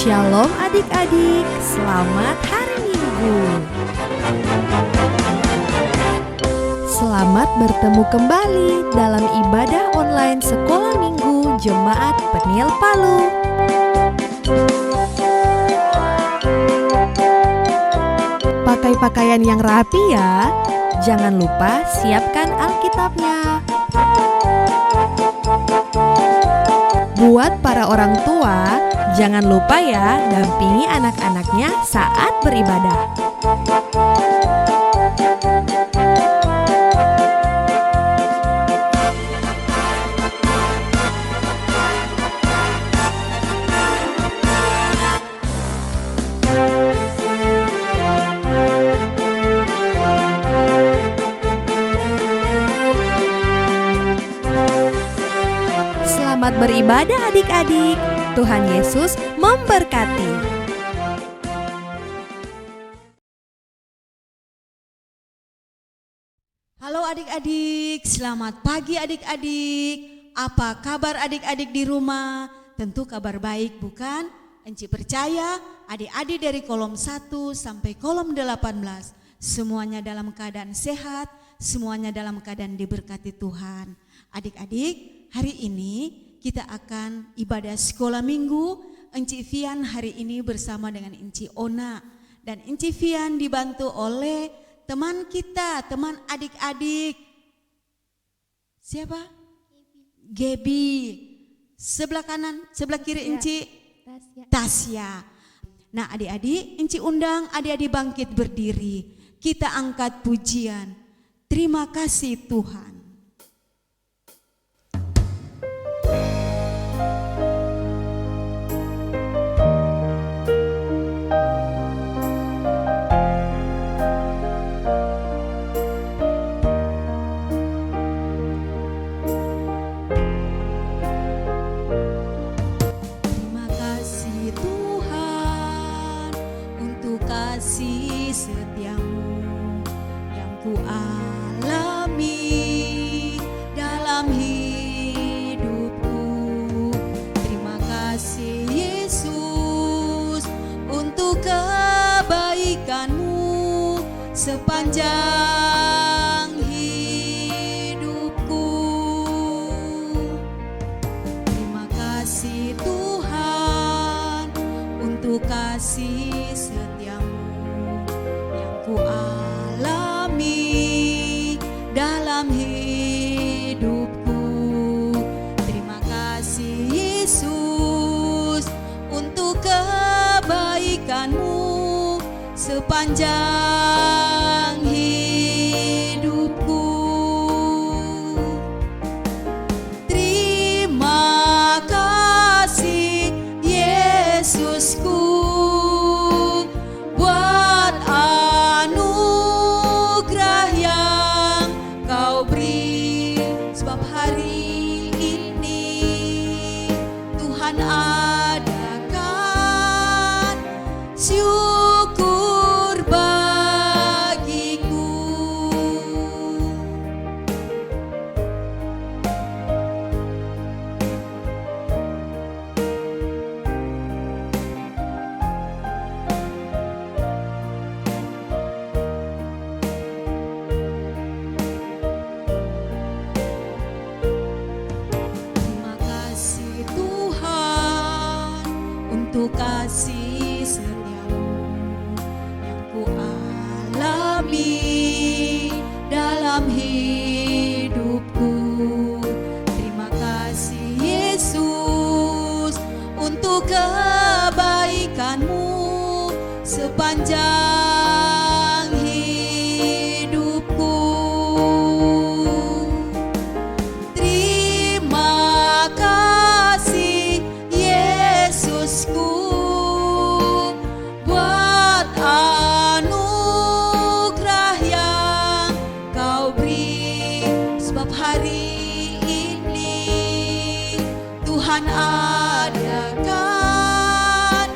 Shalom adik-adik, selamat hari Minggu. Selamat bertemu kembali dalam ibadah online Sekolah Minggu Jemaat Peniel Palu. Pakai pakaian yang rapi ya. Jangan lupa siapkan Alkitabnya. Buat para orang tua, jangan lupa ya dampingi anak-anaknya saat beribadah. Selamat beribadah adik-adik. Tuhan Yesus memberkati. Halo adik-adik, selamat pagi adik-adik. Apa kabar adik-adik di rumah? Tentu kabar baik bukan? Enci percaya adik-adik dari kolom 1 sampai kolom 18 semuanya dalam keadaan sehat, semuanya dalam keadaan diberkati Tuhan. Adik-adik, hari ini kita akan ibadah sekolah minggu. Enci Fian hari ini bersama dengan Enci Ona. Dan Enci Fian dibantu oleh teman kita, teman adik-adik. Siapa? Gebi. Sebelah kanan, sebelah kiri Enci Tasya. Nah adik-adik, Enci undang adik-adik bangkit berdiri. Kita angkat pujian. Terima kasih Tuhan. Kasih setiamu yang ku alami dalam hidupku. Terima kasih Yesus untuk kebaikanmu sepanjang hidupku. Terima kasih Tuhan untuk kasih ku alami dalam hidupku. Terima kasih Yesus untuk kebaikanmu sepanjang hidupku. Terima kasih Yesusku adakan syukur bagiku. Terima kasih Tuhan untuk kasih setiamu yang ku alami dalam hidupku. Terima kasih Yesus untuk kebaikanmu sepanjang hidupku. Terima kasih Yesusku buat anugerah yang kau beri. Sebab hari ini Tuhan adakan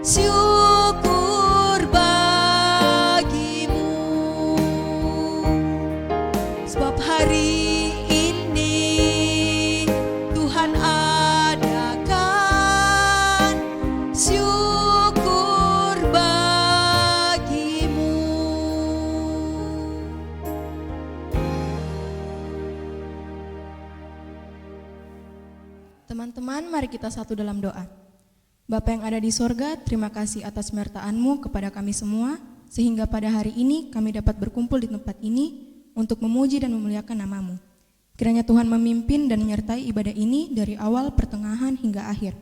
syukur bagimu. Sebab hari ini Tuhan adakan syukur Teman-teman, mari kita satu dalam doa. Bapa yang ada di sorga, terima kasih atas penyertaan-Mu kepada kami semua, sehingga pada hari ini kami dapat berkumpul di tempat ini untuk memuji dan memuliakan nama-Mu. Kiranya Tuhan memimpin dan menyertai ibadah ini dari awal, pertengahan, hingga akhir.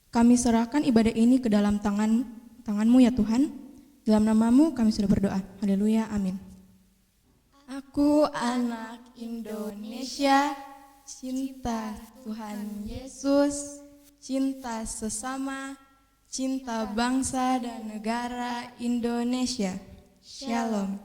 Kami serahkan ibadah ini ke dalam tangan-Mu ya Tuhan. Dalam nama-Mu kami sudah berdoa. Haleluya, amin. Aku anak Indonesia, cinta Tuhan Yesus, cinta sesama, cinta bangsa dan negara Indonesia. Shalom.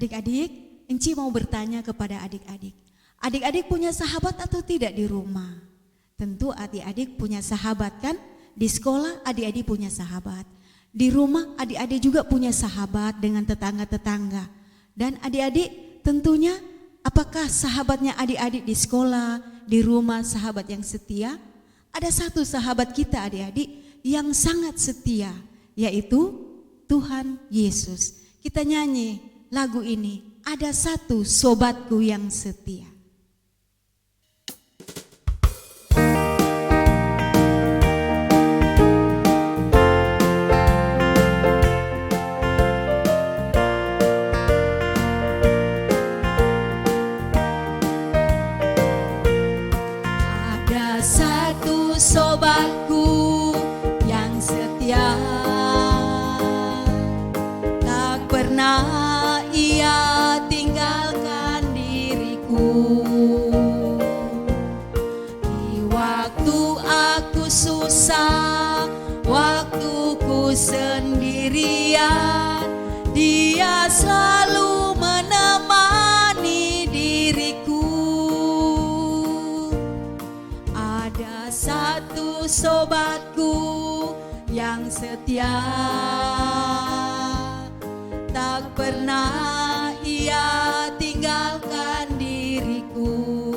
Adik-adik, Enci mau bertanya kepada adik-adik. Adik-adik punya sahabat atau tidak di rumah? Tentu adik-adik punya sahabat kan? Di sekolah adik-adik punya sahabat. Di rumah adik-adik juga punya sahabat dengan tetangga-tetangga. Dan adik-adik tentunya apakah sahabatnya adik-adik di sekolah, di rumah sahabat yang setia? Ada satu sahabat kita adik-adik yang sangat setia, yaitu Tuhan Yesus. Kita nyanyi lagu ini, ada satu sobatku yang setia. Ada satu sobatku yang setia, tak pernah ia tinggalkan diriku. Di waktu aku susah, waktuku sendirian, dia selalu menemani diriku. Ada satu sobatku yang setia, tak pernah ia tinggalkan diriku.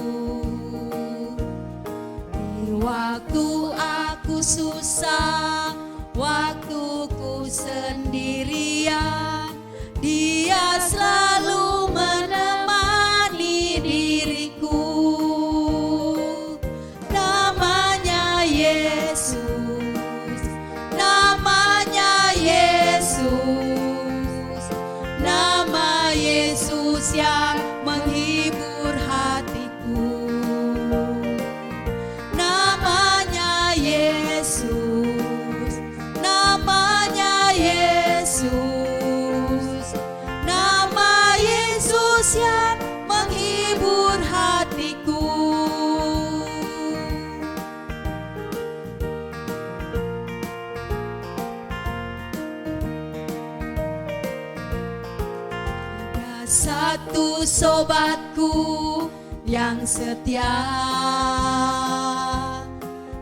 Di waktu aku susah, waktuku sendirian, dia selalu menemani diriku. Namanya Yesus, namanya Yesus, nama Yesus yang menghibur hatiku. Namanya Yesus, namanya Yesus, nama Yesus yang menghibur hatiku. Satu sobatku yang setia,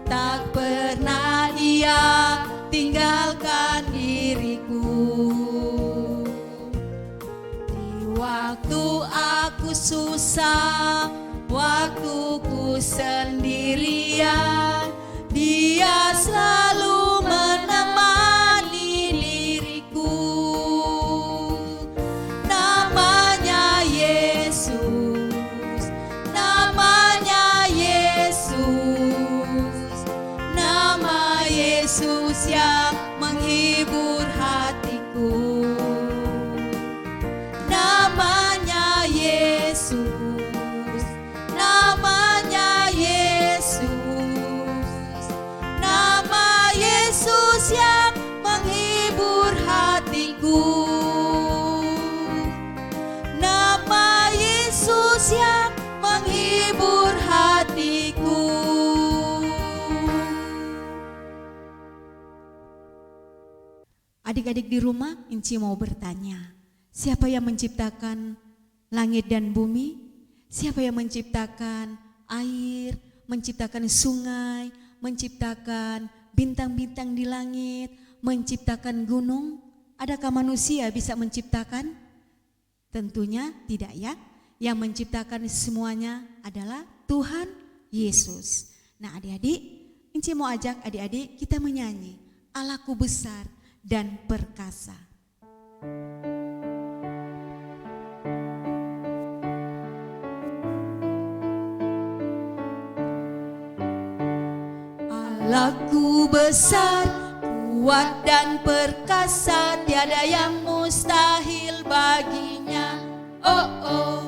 tak pernah ia tinggalkan diriku. Di waktu aku susah, waktuku sendirian, dia selalu menemani diriku. Namanya Yesus, Adik-adik di rumah, Inci mau bertanya, siapa yang menciptakan langit dan bumi? Siapa yang menciptakan air, menciptakan sungai, menciptakan bintang-bintang di langit, menciptakan gunung? Adakah manusia bisa menciptakan? Tentunya tidak ya. Yang menciptakan semuanya adalah Tuhan Yesus. Nah adik-adik, Inci mau ajak adik-adik kita menyanyi Allahku besar dan perkasa. Allahku besar, kuat dan perkasa, tiada yang mustahil baginya. Oh oh,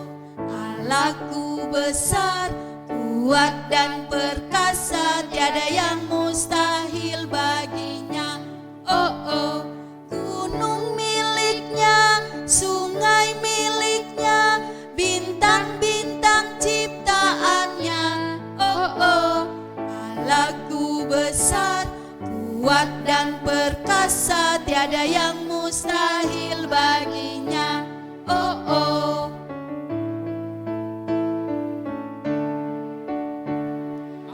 Allahku besar, kuat dan perkasa, tiada yang mustahil baginya. Oh oh, gunung miliknya, sungai miliknya, bintang-bintang ciptaannya. Oh oh, Allahku besar, kuat dan perkasa, tiada yang mustahil baginya. Oh oh,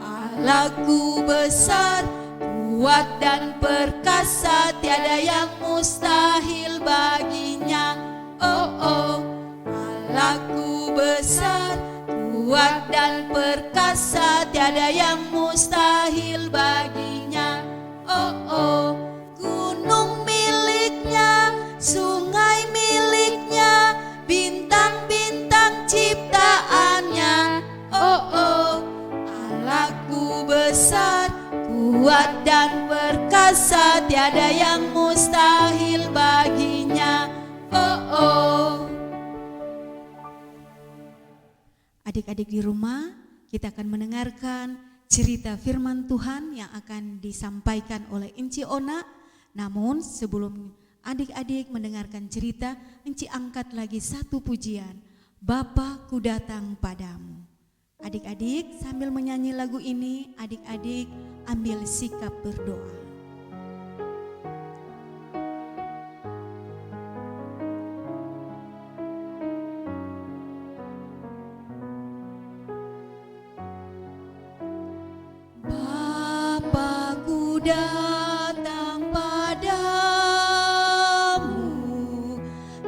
Allahku besar, kuat dan perkasa, tiada yang mustahil baginya. Oh oh, Allahku besar, kuat dan perkasa, tiada yang mustahil baginya. Oh oh, gunung miliknya, sungai miliknya, bintang-bintang ciptaannya. Oh oh, Allahku besar, kuat dan perkasa, tiada yang mustahil baginya. Oh oh. Adik-adik di rumah, kita akan mendengarkan cerita firman Tuhan yang akan disampaikan oleh Inci Ona. Namun sebelum adik-adik mendengarkan cerita, Inci angkat lagi satu pujian, Bapa ku datang padamu. Adik-adik sambil menyanyi lagu ini, adik-adik ambil sikap berdoa. Bapa-Ku datang padamu,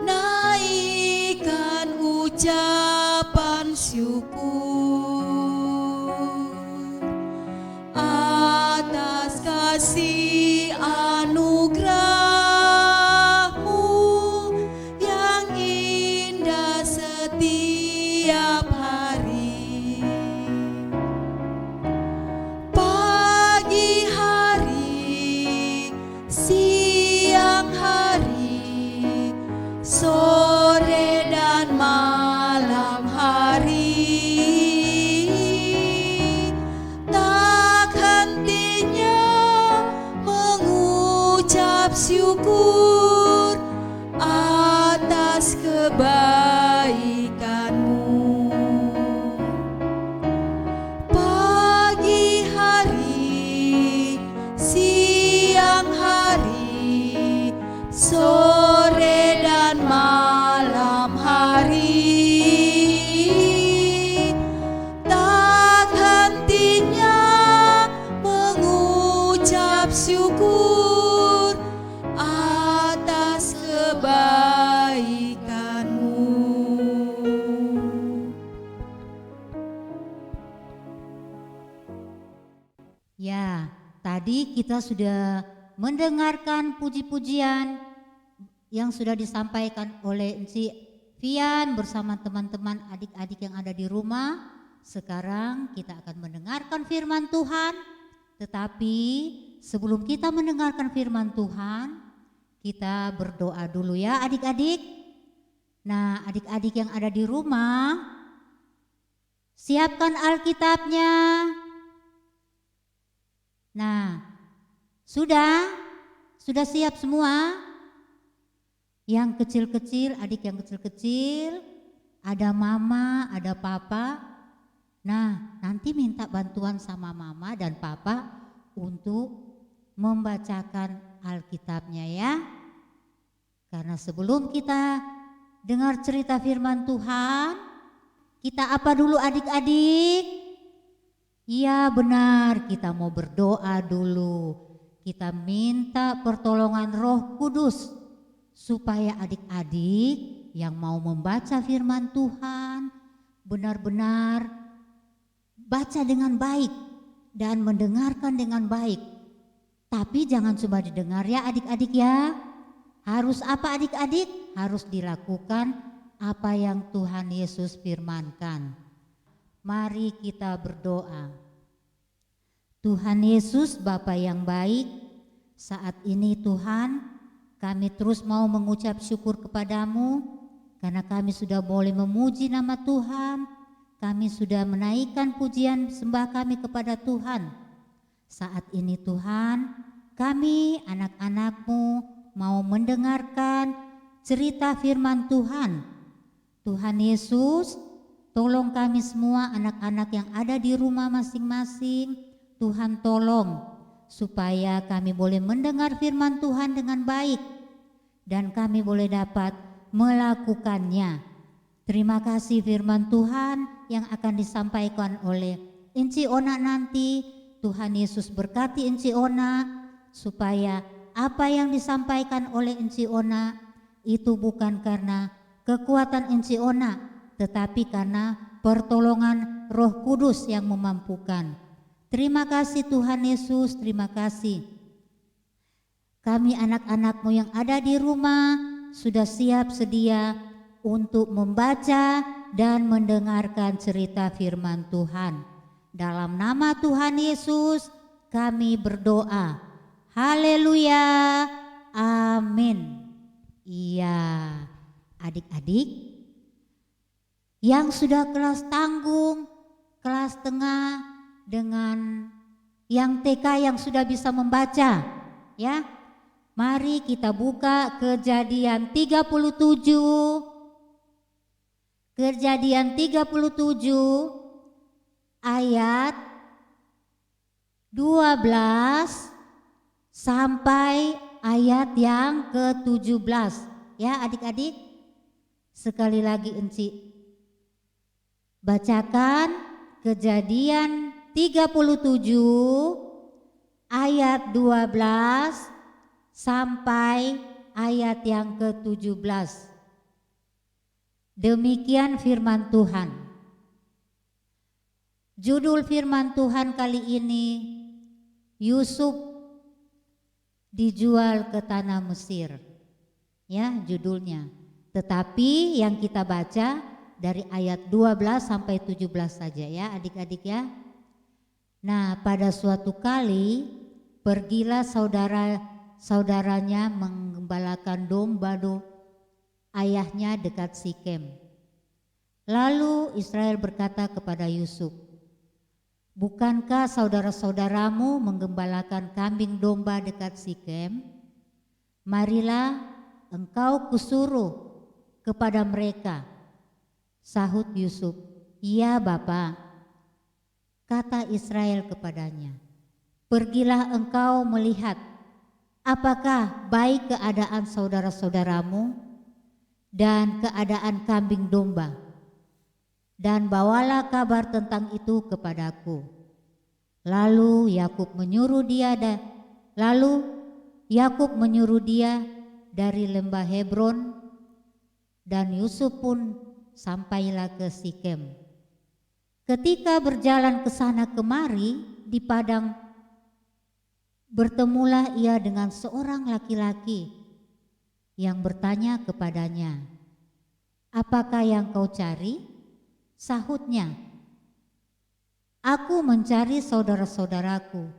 naikkan ucapan syukur atas kasih anugerah-Mu yang indah setiap hari. Pagi hari, siang hari, sore dan malam hari, tak hentinya mengucap syukur atas kebaikan-Mu. Pagi hari, siang hari, sore dan malam hari, tak hentinya mengucap syukur atas kebaikan-Mu. Ya, tadi kita sudah mendengarkan puji-pujian yang sudah disampaikan oleh Enci Fian bersama teman-teman adik-adik yang ada di rumah. Sekarang kita akan mendengarkan firman Tuhan. Tetapi sebelum kita mendengarkan firman Tuhan, kita berdoa dulu ya adik-adik. Nah, adik-adik yang ada di rumah, siapkan Alkitabnya. Nah, sudah siap semua? Yang kecil-kecil, adik yang kecil-kecil, ada mama, ada papa. Nah, nanti minta bantuan sama mama dan papa untuk membacakan Alkitabnya ya. Karena sebelum kita dengar cerita firman Tuhan, kita apa dulu adik-adik? Iya benar, kita mau berdoa dulu. Kita minta pertolongan Roh Kudus supaya adik-adik yang mau membaca firman Tuhan benar-benar baca dengan baik dan mendengarkan dengan baik. Tapi jangan cuma didengar ya adik-adik ya. Harus apa adik-adik? Harus dilakukan apa yang Tuhan Yesus firmankan. Mari kita berdoa. Tuhan Yesus Bapa yang baik, saat ini Tuhan kami terus mau mengucap syukur kepadamu karena kami sudah boleh memuji nama Tuhan. Kami sudah menaikkan pujian sembah kami kepada Tuhan. Saat ini Tuhan, kami anak-anak-Mu mau mendengarkan cerita firman Tuhan. Tuhan Yesus, tolong kami semua anak-anak yang ada di rumah masing-masing. Tuhan tolong supaya kami boleh mendengar firman Tuhan dengan baik dan kami boleh dapat melakukannya. Terima kasih firman Tuhan yang akan disampaikan oleh Enci Ona nanti. Tuhan Yesus berkati Enci Ona supaya apa yang disampaikan oleh Enci Ona itu bukan karena kekuatan Enci Ona, tetapi karena pertolongan Roh Kudus yang memampukan. Terima kasih Tuhan Yesus, terima kasih. Kami anak-anak-Mu yang ada di rumah sudah siap sedia untuk membaca dan mendengarkan cerita firman Tuhan. Dalam nama Tuhan Yesus kami berdoa. Haleluya, amin. Iya, adik-adik yang sudah kelas tanggung, kelas tengah, dengan yang TK yang sudah bisa membaca, ya. Mari kita buka Kejadian 37. Kejadian 37 ayat 12 sampai ayat yang ke-17. Ya, adik-adik. Sekali lagi Enci bacakan Kejadian 37 ayat 12 sampai ayat yang ke-17. Demikian firman Tuhan. Judul firman Tuhan kali ini, Yusuf dijual ke tanah Mesir. Ya, judulnya. Tetapi yang kita baca dari ayat 12 sampai 17 saja ya adik-adik ya. Nah, pada suatu kali pergilah saudaranya menggembalakan domba ayahnya dekat Sikem. Lalu Israel berkata kepada Yusuf, "Bukankah saudara-saudaramu menggembalakan kambing domba dekat Sikem? Marilah engkau kusuruh kepada mereka." Sahut Yusuf, "Iya Bapa." Kata Israel kepadanya, "Pergilah engkau melihat apakah baik keadaan saudara-saudaramu dan keadaan kambing domba, dan bawalah kabar tentang itu kepadaku." Lalu Yakub menyuruh dia dari lembah Hebron, dan Yusuf pun sampailah ke Sikem. Ketika berjalan ke sana kemari di padang, bertemulah ia dengan seorang laki-laki yang bertanya kepadanya, "Apakah yang kau cari?" Sahutnya, "Aku mencari saudara-saudaraku.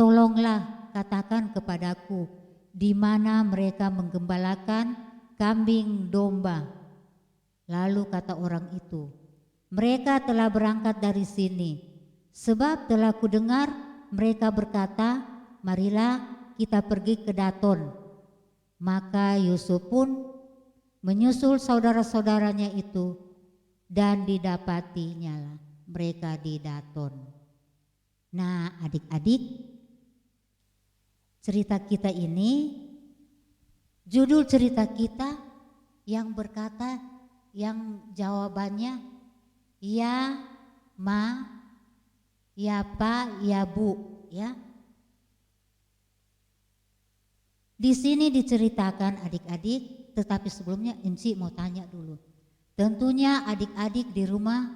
Tolonglah katakan kepadaku di mana mereka menggembalakan kambing domba." Lalu kata orang itu, "Mereka telah berangkat dari sini, sebab telah kudengar mereka berkata, 'Marilah kita pergi ke Daton.'" Maka Yusuf pun menyusul saudara-saudaranya itu, dan didapatinya lah mereka di Daton. Nah, adik-adik, cerita kita ini Judul cerita kita yang berkata, yang jawabannya ya, ma, ya pa, ya bu, ya. Di sini diceritakan adik-adik, tetapi sebelumnya Enci mau tanya dulu. Tentunya adik-adik di rumah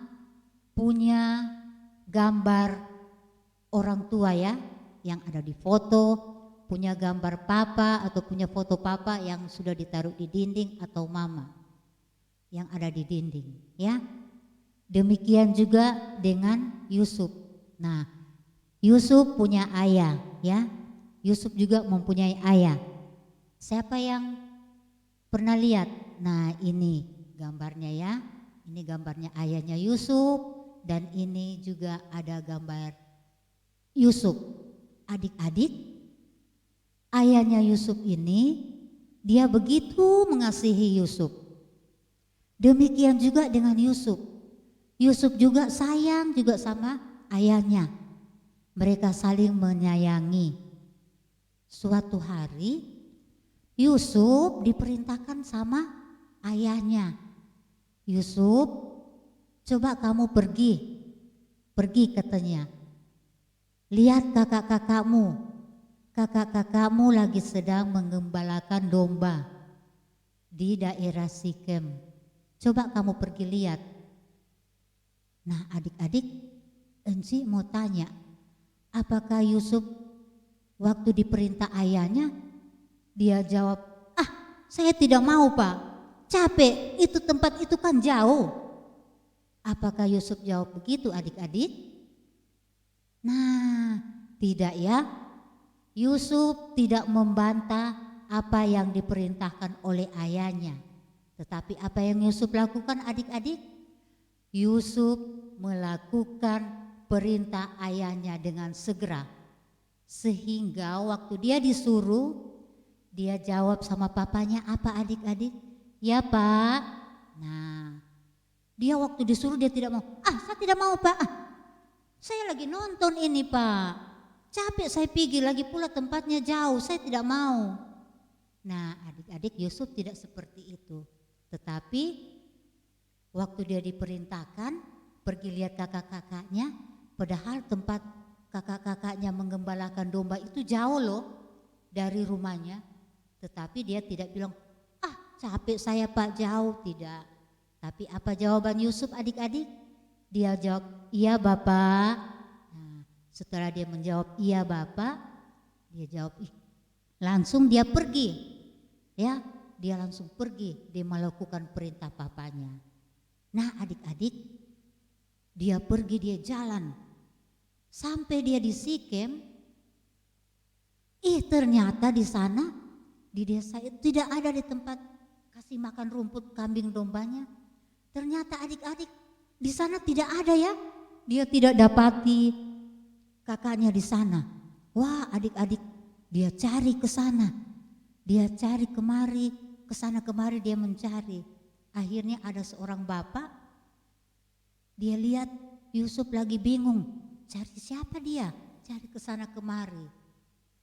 punya gambar orang tua ya, yang ada di foto, punya gambar papa atau punya foto papa yang sudah ditaruh di dinding atau mama yang ada di dinding ya. Demikian juga dengan Yusuf. Nah, Yusuf punya ayah ya. Yusuf juga mempunyai ayah. Siapa yang pernah lihat? Nah, ini gambarnya ya. Ini gambarnya ayahnya Yusuf dan ini juga ada gambar Yusuf. Adik-adik, ayahnya Yusuf ini dia begitu mengasihi Yusuf. Demikian juga dengan Yusuf. Yusuf juga sayang juga sama ayahnya. Mereka saling menyayangi. Suatu hari Yusuf diperintahkan sama ayahnya. Yusuf, coba kamu pergi. Pergi katanya. Lihat kakak-kakakmu. Kakak-kakakmu lagi sedang mengembalakan domba di daerah Sikem. Coba kamu pergi lihat. Nah, adik-adik, Enci mau tanya, apakah Yusuf waktu diperintah ayahnya, dia jawab, ah saya tidak mau pak, capek, itu tempat itu kan jauh. Apakah Yusuf jawab begitu adik-adik? Nah, tidak ya. Yusuf tidak membantah apa yang diperintahkan oleh ayahnya. Tetapi apa yang Yusuf lakukan adik-adik? Yusuf melakukan perintah ayahnya dengan segera. Sehingga waktu dia disuruh, dia jawab sama papanya apa adik-adik? Ya pak. Nah, dia waktu disuruh dia tidak mau. Ah saya tidak mau pak. Saya lagi nonton ini pak. Capek saya pergi, lagi pula tempatnya jauh, saya tidak mau. Nah adik-adik, Yusuf tidak seperti itu. Tetapi waktu dia diperintahkan pergi lihat kakak-kakaknya, padahal tempat kakak-kakaknya menggembalakan domba itu jauh loh dari rumahnya. Tetapi dia tidak bilang, ah capek saya pak, jauh, tidak. Tapi apa jawaban Yusuf adik-adik? Dia jawab, iya bapak. Nah, setelah dia menjawab iya bapak, dia jawab, langsung dia pergi. Ya, dia langsung pergi, dia melakukan perintah papanya. Nah adik-adik, dia pergi, dia jalan. Sampai dia di Sikem, ternyata di sana, di desa itu tidak ada di tempat kasih makan rumput kambing dombanya. Ternyata adik-adik, di sana tidak ada ya. Dia tidak dapati kakaknya di sana. Wah adik-adik, dia cari ke sana. Dia cari kemari, ke sana kemari dia mencari. Akhirnya ada seorang bapak, dia lihat Yusuf lagi bingung, cari siapa dia, cari ke sana kemari.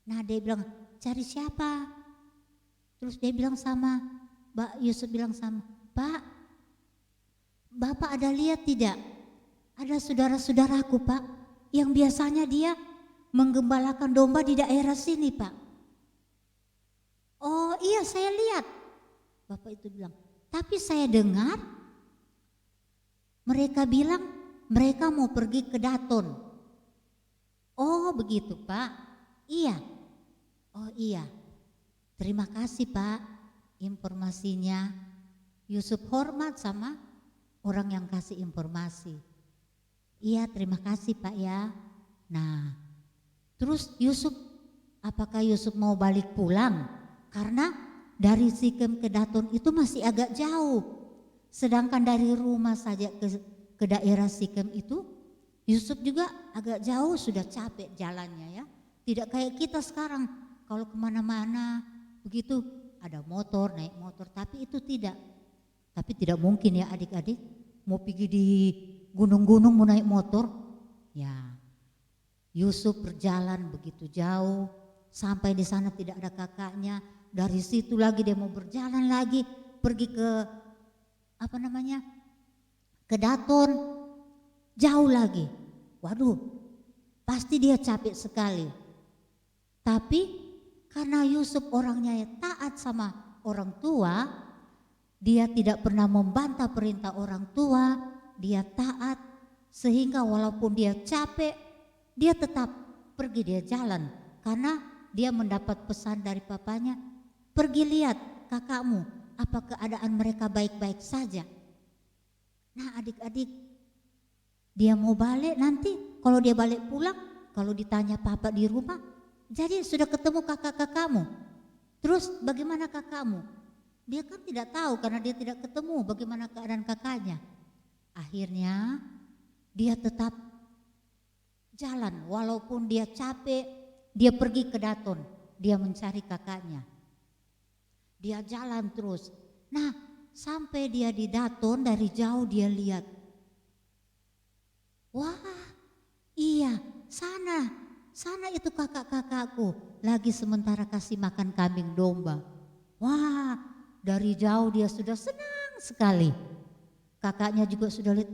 Nah dia bilang, cari siapa? Terus dia bilang sama, Yusuf bilang sama, Pak, Bapak ada lihat tidak? Ada saudara-saudaraku Pak, yang biasanya dia menggembalakan domba di daerah sini Pak. Oh iya saya lihat. Bapak itu bilang, tapi saya dengar mereka bilang mereka mau pergi ke Daton. Oh begitu Pak, iya. Oh iya, terima kasih Pak informasinya. Yusuf hormat sama orang yang kasih informasi. Iya terima kasih Pak ya. Nah terus Yusuf, apakah Yusuf mau balik pulang? Karena dari Sikem ke Daton itu masih agak jauh. Sedangkan dari rumah saja ke daerah Sikem itu, Yusuf juga agak jauh, sudah capek jalannya ya. Tidak kayak kita sekarang, kalau kemana-mana begitu ada motor, naik motor, tapi itu tidak. Tapi tidak mungkin ya adik-adik, mau pergi di gunung-gunung mau naik motor. Ya, Yusuf berjalan begitu jauh, sampai di sana tidak ada kakaknya. Dari situ lagi dia mau berjalan lagi, pergi ke ke Daton, jauh lagi. Waduh, pasti dia capek sekali. Tapi karena Yusuf orangnya taat sama orang tua, dia tidak pernah membantah perintah orang tua, dia taat, sehingga walaupun dia capek, dia tetap pergi, dia jalan. Karena dia mendapat pesan dari papanya, pergi lihat kakakmu, apa keadaan mereka baik-baik saja. Nah adik-adik, dia mau balik nanti, kalau dia balik pulang, kalau ditanya papa di rumah, jadi sudah ketemu kakak-kakakmu, terus bagaimana kakakmu? Dia kan tidak tahu karena dia tidak ketemu bagaimana keadaan kakaknya. Akhirnya dia tetap jalan, walaupun dia capek, dia pergi ke Daton, dia mencari kakaknya. Dia jalan terus. Nah, sampai dia di Daton, dari jauh dia lihat. Wah, iya, sana itu kakak-kakakku lagi sementara kasih makan kambing domba. Wah, dari jauh dia sudah senang sekali. Kakaknya juga sudah lihat,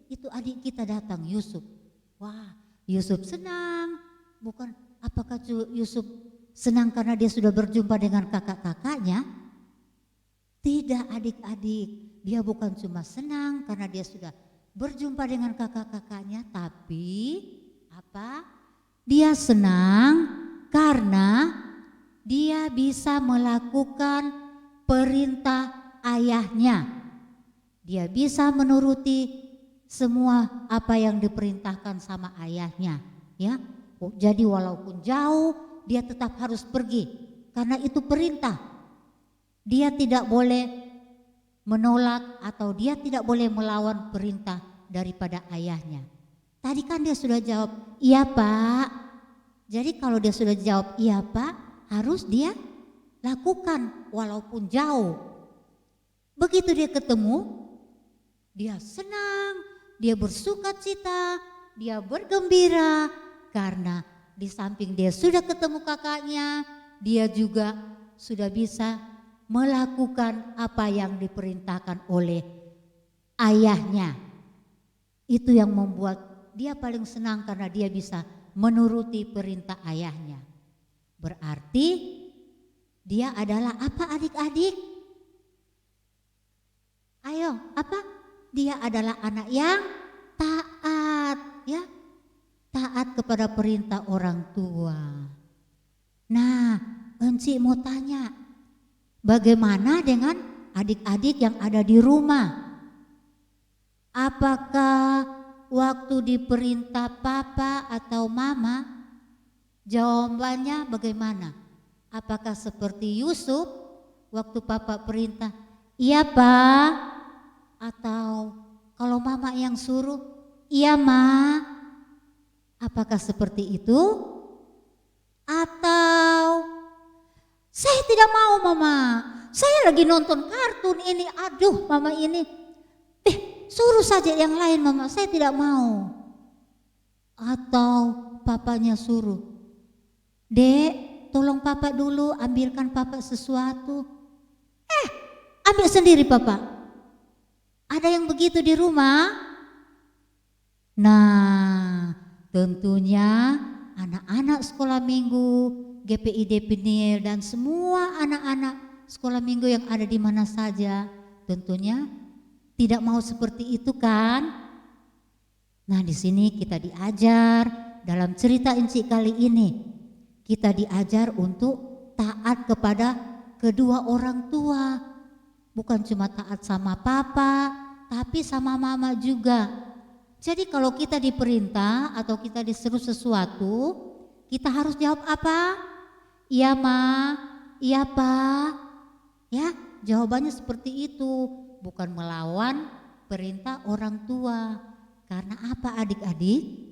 itu adik kita datang, Yusuf. Wah, Yusuf senang. Bukan, apakah Yusuf senang karena dia sudah berjumpa dengan kakak-kakaknya? Tidak adik-adik, dia bukan cuma senang karena dia sudah berjumpa dengan kakak-kakaknya, tapi dia senang karena dia bisa melakukan perintah ayahnya. Dia bisa menuruti semua apa yang diperintahkan sama ayahnya, ya. Jadi walaupun jauh, dia tetap harus pergi karena itu perintah. Dia tidak boleh menolak atau dia tidak boleh melawan perintah daripada ayahnya. Tadi kan dia sudah jawab, iya Pak. Jadi kalau dia sudah jawab, iya Pak, harus dia lakukan walaupun jauh. Begitu dia ketemu, dia senang, dia bersukacita, dia bergembira karena di samping dia sudah ketemu kakaknya, dia juga sudah bisa melakukan apa yang diperintahkan oleh ayahnya. Itu yang membuat dia paling senang karena dia bisa menuruti perintah ayahnya. Berarti dia adalah apa adik-adik? Ayo, apa? Dia adalah anak yang taat, ya. Taat kepada perintah orang tua. Nah, Enci mau tanya, bagaimana dengan adik-adik yang ada di rumah? Apakah waktu diperintah papa atau mama, jawabannya bagaimana? Apakah seperti Yusuf waktu papa perintah, iya Pak, atau kalau mama yang suruh, iya Ma? Apakah seperti itu? Atau saya tidak mau Mama, saya lagi nonton kartun ini, aduh Mama ini, suruh saja yang lain Mama, saya tidak mau. Atau papanya suruh, Dek, tolong papa dulu, ambilkan papa sesuatu. Ambil sendiri papa. Ada yang begitu di rumah? Nah, tentunya anak-anak sekolah minggu, GPID Peniel dan semua anak-anak sekolah minggu yang ada di mana saja, tentunya tidak mau seperti itu kan? Nah, di sini kita diajar dalam cerita Enci kali ini, kita diajar untuk taat kepada kedua orang tua. Bukan cuma taat sama papa, tapi sama mama juga. Jadi kalau kita diperintah atau kita disuruh sesuatu, kita harus jawab apa? Iya Ma, iya Pak. Ya, jawabannya seperti itu. Bukan melawan perintah orang tua. Karena apa adik-adik?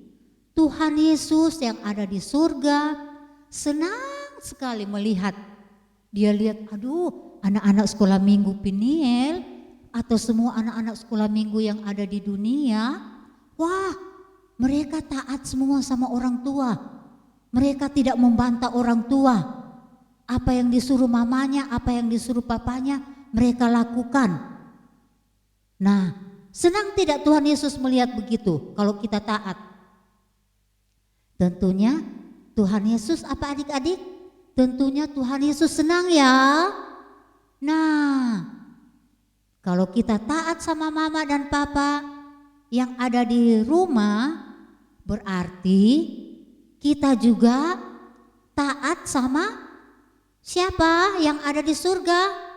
Tuhan Yesus yang ada di surga senang sekali melihat. Dia lihat, aduh, anak-anak sekolah minggu Peniel atau semua anak-anak sekolah minggu yang ada di dunia, wah, mereka taat semua sama orang tua. Mereka tidak membantah orang tua. Apa yang disuruh mamanya, apa yang disuruh papanya, mereka lakukan. Nah, senang tidak Tuhan Yesus melihat begitu kalau kita taat? Tentunya Tuhan Yesus apa adik-adik? Tentunya Tuhan Yesus senang ya. Nah, kalau kita taat sama mama dan papa yang ada di rumah, berarti kita juga taat sama siapa yang ada di surga?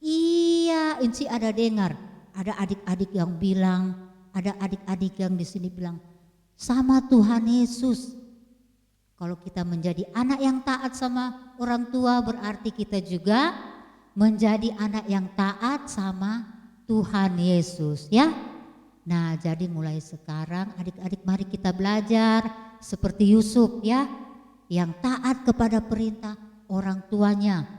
Iya, Inci ada dengar, ada adik-adik yang bilang, ada adik-adik yang di sini bilang, sama Tuhan Yesus. Kalau kita menjadi anak yang taat sama orang tua, berarti kita juga menjadi anak yang taat sama Tuhan Yesus, ya. Nah, jadi mulai sekarang adik-adik mari kita belajar seperti Yusuf, ya, yang taat kepada perintah orang tuanya.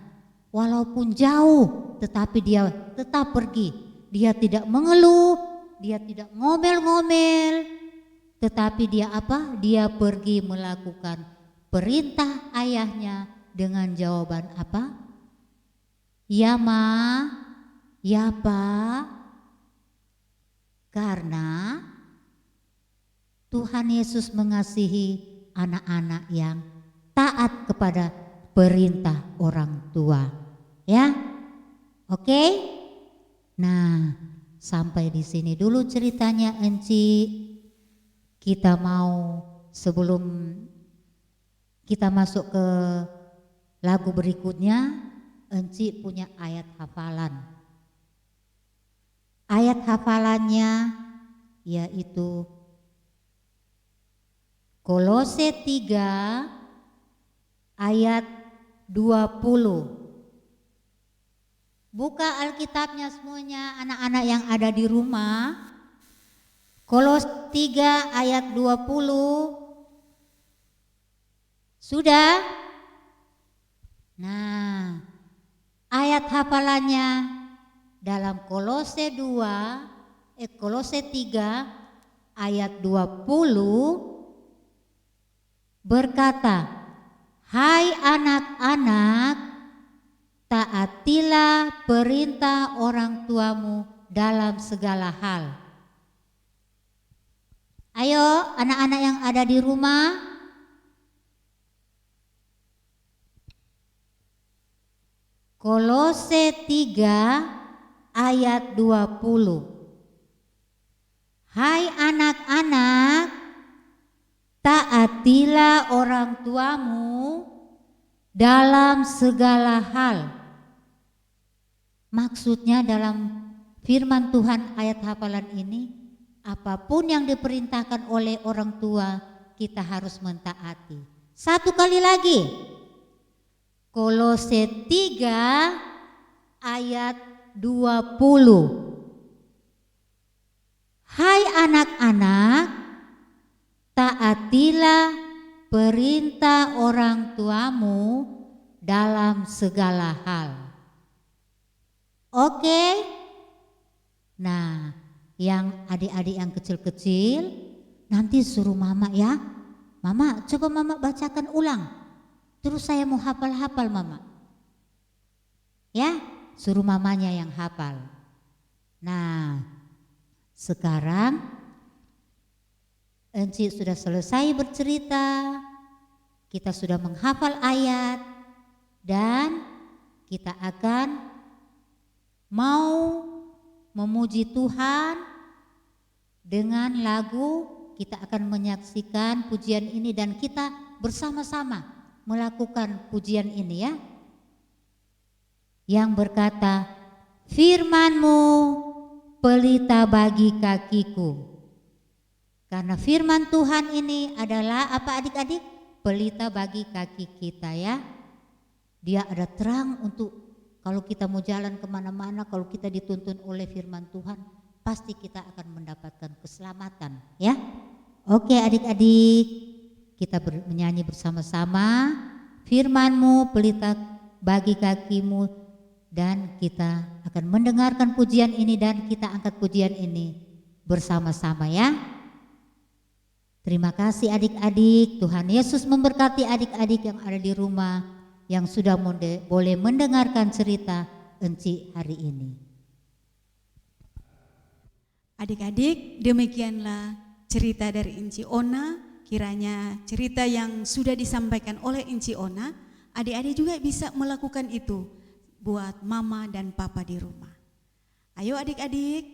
Walaupun jauh, tetapi dia tetap pergi. Dia tidak mengeluh, dia tidak ngomel-ngomel, tetapi dia apa? Dia pergi melakukan perintah ayahnya dengan jawaban apa? Ya ma, ya pa. Karena Tuhan Yesus mengasihi anak-anak yang taat kepada perintah orang tua. Ya, oke? Nah, sampai di sini dulu ceritanya Enci. Kita mau sebelum kita masuk ke lagu berikutnya, Enci punya ayat hafalan. Ayat hafalannya yaitu Kolose 3 ayat 20. Buka Alkitabnya semuanya anak-anak yang ada di rumah. Kolose 3 ayat 20. Sudah? Nah, ayat hafalannya dalam Kolose 3 ayat 20 berkata, hai anak-anak, taatilah perintah orang tuamu dalam segala hal. Ayo anak-anak yang ada di rumah, Kolose 3 ayat 20. Hai anak-anak, taatilah orang tuamu dalam segala hal. Maksudnya dalam firman Tuhan ayat hafalan ini, apapun yang diperintahkan oleh orang tua kita harus mentaati. Satu kali lagi, Kolose 3 ayat 20. Hai anak-anak, taatilah perintah orang tuamu dalam segala hal. Oke? Nah, yang adik-adik yang kecil-kecil nanti suruh mama ya. Mama, coba mama bacakan ulang. Terus saya mau hafal-hafal mama. Ya, suruh mamanya yang hafal. Nah, sekarang Enci sudah selesai bercerita. Kita sudah menghafal ayat dan kita akan mau memuji Tuhan dengan lagu. Kita akan menyaksikan pujian ini dan kita bersama-sama melakukan pujian ini ya. Yang berkata, firman-Mu pelita bagi kakiku. Karena firman Tuhan ini adalah apa adik-adik? Pelita bagi kaki kita ya. Dia ada terang untuk kalau kita mau jalan kemana-mana, kalau kita dituntun oleh firman Tuhan, pasti kita akan mendapatkan keselamatan ya. Oke adik-adik, kita menyanyi bersama-sama. Firman-Mu pelita bagi kakimu, dan kita akan mendengarkan pujian ini dan kita angkat pujian ini bersama-sama ya. Terima kasih adik-adik, Tuhan Yesus memberkati adik-adik yang ada di rumah. yang sudah boleh mendengarkan cerita Enci hari ini. Adik-adik, demikianlah cerita dari Enci Ona. Kiranya cerita yang sudah disampaikan oleh Enci Ona, adik-adik juga bisa melakukan itu buat mama dan papa di rumah. Ayo adik-adik,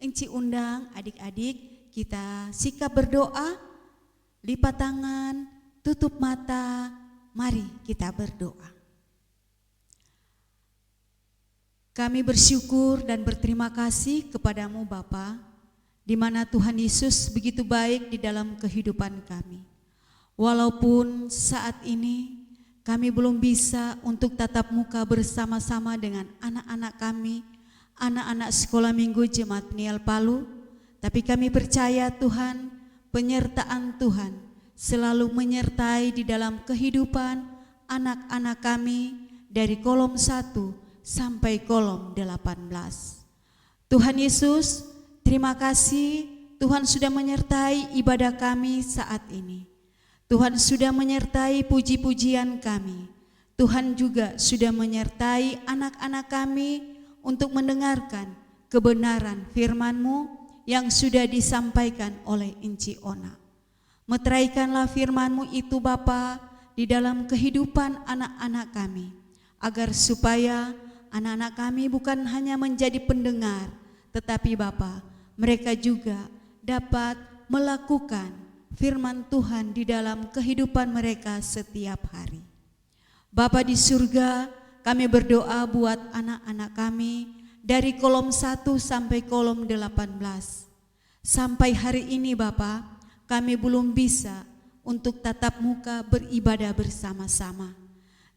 Enci undang adik-adik kita sikap berdoa, lipat tangan, tutup mata, mari kita berdoa. Kami bersyukur dan berterima kasih kepadamu Bapa, di mana Tuhan Yesus begitu baik di dalam kehidupan kami. Walaupun saat ini kami belum bisa untuk tatap muka bersama-sama dengan anak-anak kami, anak-anak sekolah minggu Jemaat Peniel Palu, tapi kami percaya Tuhan, penyertaan Tuhan selalu menyertai di dalam kehidupan anak-anak kami dari kolom 1 sampai kolom 18. Tuhan Yesus, terima kasih Tuhan sudah menyertai ibadah kami saat ini. Tuhan sudah menyertai puji-pujian kami. Tuhan juga sudah menyertai anak-anak kami untuk mendengarkan kebenaran firman-Mu yang sudah disampaikan oleh Enci Ona. Meteraikanlah firman-Mu itu Bapa di dalam kehidupan anak-anak kami, agar supaya anak-anak kami bukan hanya menjadi pendengar, tetapi Bapa, mereka juga dapat melakukan firman Tuhan di dalam kehidupan mereka setiap hari. Bapa di surga, kami berdoa buat anak-anak kami dari kolom 1 sampai kolom 18. Sampai hari ini Bapa, kami belum bisa untuk tatap muka beribadah bersama-sama.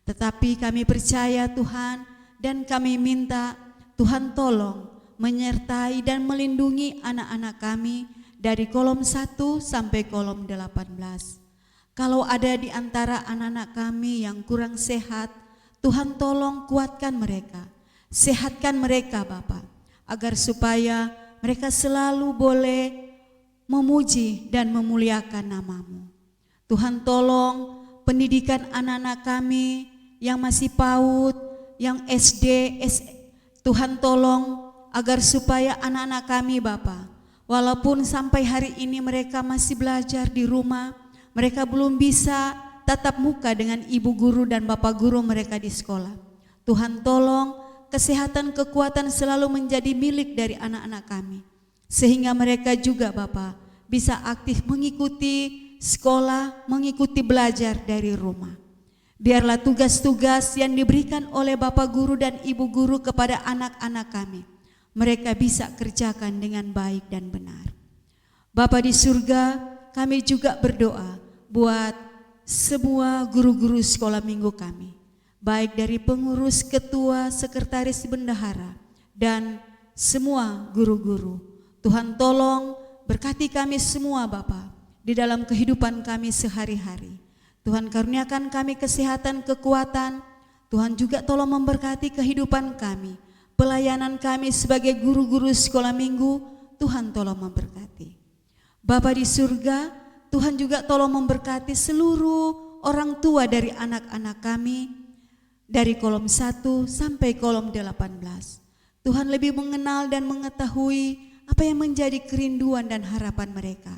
Tetapi kami percaya Tuhan, dan kami minta Tuhan tolong menyertai dan melindungi anak-anak kami dari kolom 1 sampai kolom 18. Kalau ada di antara anak-anak kami yang kurang sehat, Tuhan tolong kuatkan mereka, sehatkan mereka Bapa, agar supaya mereka selalu boleh memuji dan memuliakan nama-Mu. Tuhan tolong pendidikan anak-anak kami yang masih PAUD, yang SD, Tuhan tolong agar supaya anak-anak kami Bapa, walaupun sampai hari ini mereka masih belajar di rumah, mereka belum bisa tatap muka dengan ibu guru dan bapak guru mereka di sekolah. Tuhan tolong kesehatan, kekuatan selalu menjadi milik dari anak-anak kami, sehingga mereka juga Bapa bisa aktif mengikuti sekolah, mengikuti belajar dari rumah. Biarlah tugas-tugas yang diberikan oleh bapak guru dan ibu guru kepada anak-anak kami, mereka bisa kerjakan dengan baik dan benar. Bapa di surga, kami juga berdoa buat semua guru-guru sekolah minggu kami, baik dari pengurus, ketua, sekretaris, bendahara, dan semua guru-guru. Tuhan tolong berkati kami semua Bapa di dalam kehidupan kami sehari-hari. Tuhan karuniakan kami kesehatan, kekuatan. Tuhan juga tolong memberkati kehidupan kami, pelayanan kami sebagai guru-guru sekolah minggu. Tuhan tolong memberkati. Bapa di surga, Tuhan juga tolong memberkati seluruh orang tua dari anak-anak kami dari kolom 1 sampai kolom 18. Tuhan lebih mengenal dan mengetahui apa yang menjadi kerinduan dan harapan mereka.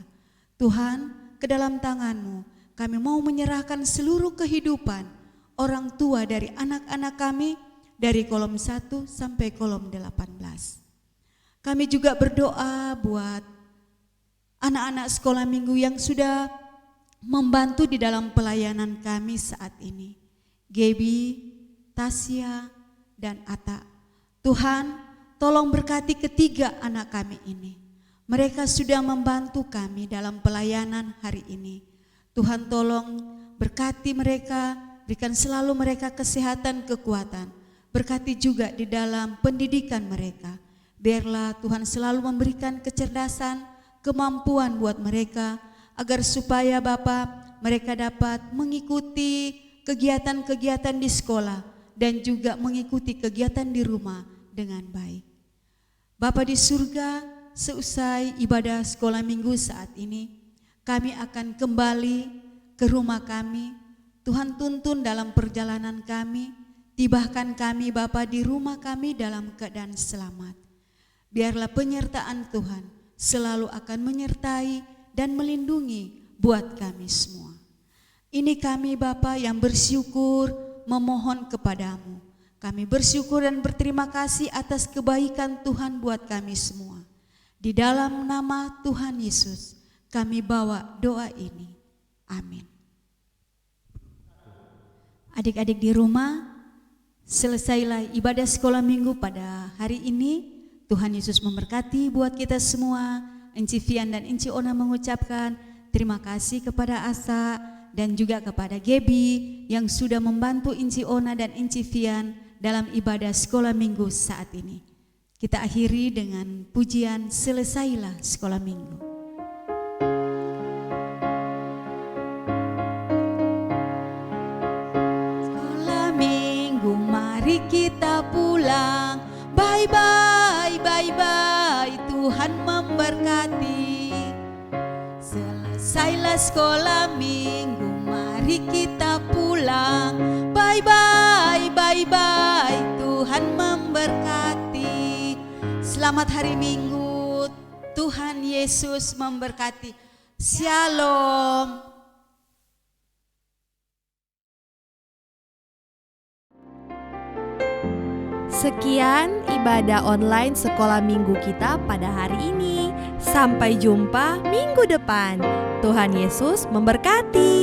Tuhan, ke dalam tangan-Mu kami mau menyerahkan seluruh kehidupan orang tua dari anak-anak kami dari kolom 1 sampai kolom 18. Kami juga berdoa buat anak-anak sekolah minggu yang sudah membantu di dalam pelayanan kami saat ini. Gaby, Tasya, dan Ata. Tuhan, tolong berkati ketiga anak kami ini. Mereka sudah membantu kami dalam pelayanan hari ini. Tuhan tolong berkati mereka, berikan selalu mereka kesehatan, kekuatan. Berkati juga di dalam pendidikan mereka. Biarlah Tuhan selalu memberikan kecerdasan, kemampuan buat mereka, agar supaya Bapa mereka dapat mengikuti kegiatan-kegiatan di sekolah dan juga mengikuti kegiatan di rumah dengan baik. Bapa di surga, seusai ibadah sekolah minggu saat ini, kami akan kembali ke rumah kami. Tuhan tuntun dalam perjalanan kami, tibahkan kami Bapa di rumah kami dalam keadaan selamat. Biarlah penyertaan Tuhan selalu akan menyertai dan melindungi buat kami semua. Ini kami Bapa yang bersyukur memohon kepadamu. Kami bersyukur dan berterima kasih atas kebaikan Tuhan buat kami semua. Di dalam nama Tuhan Yesus kami bawa doa ini. Amin. Adik-adik di rumah, selesailah ibadah sekolah minggu pada hari ini. Tuhan Yesus memberkati buat kita semua. Enci Fian dan Enci Ona mengucapkan terima kasih kepada Asa dan juga kepada Gebi yang sudah membantu Enci Ona dan Enci Fian dalam ibadah sekolah minggu saat ini. Kita akhiri dengan pujian selesailah sekolah minggu. Mari kita pulang, bye-bye, bye-bye, Tuhan memberkati. Selesailah sekolah minggu, mari kita pulang, bye-bye, bye-bye, Tuhan memberkati. Selamat hari Minggu, Tuhan Yesus memberkati. Shalom. Sekian ibadah online sekolah minggu kita pada hari ini. Sampai jumpa minggu depan. Tuhan Yesus memberkati.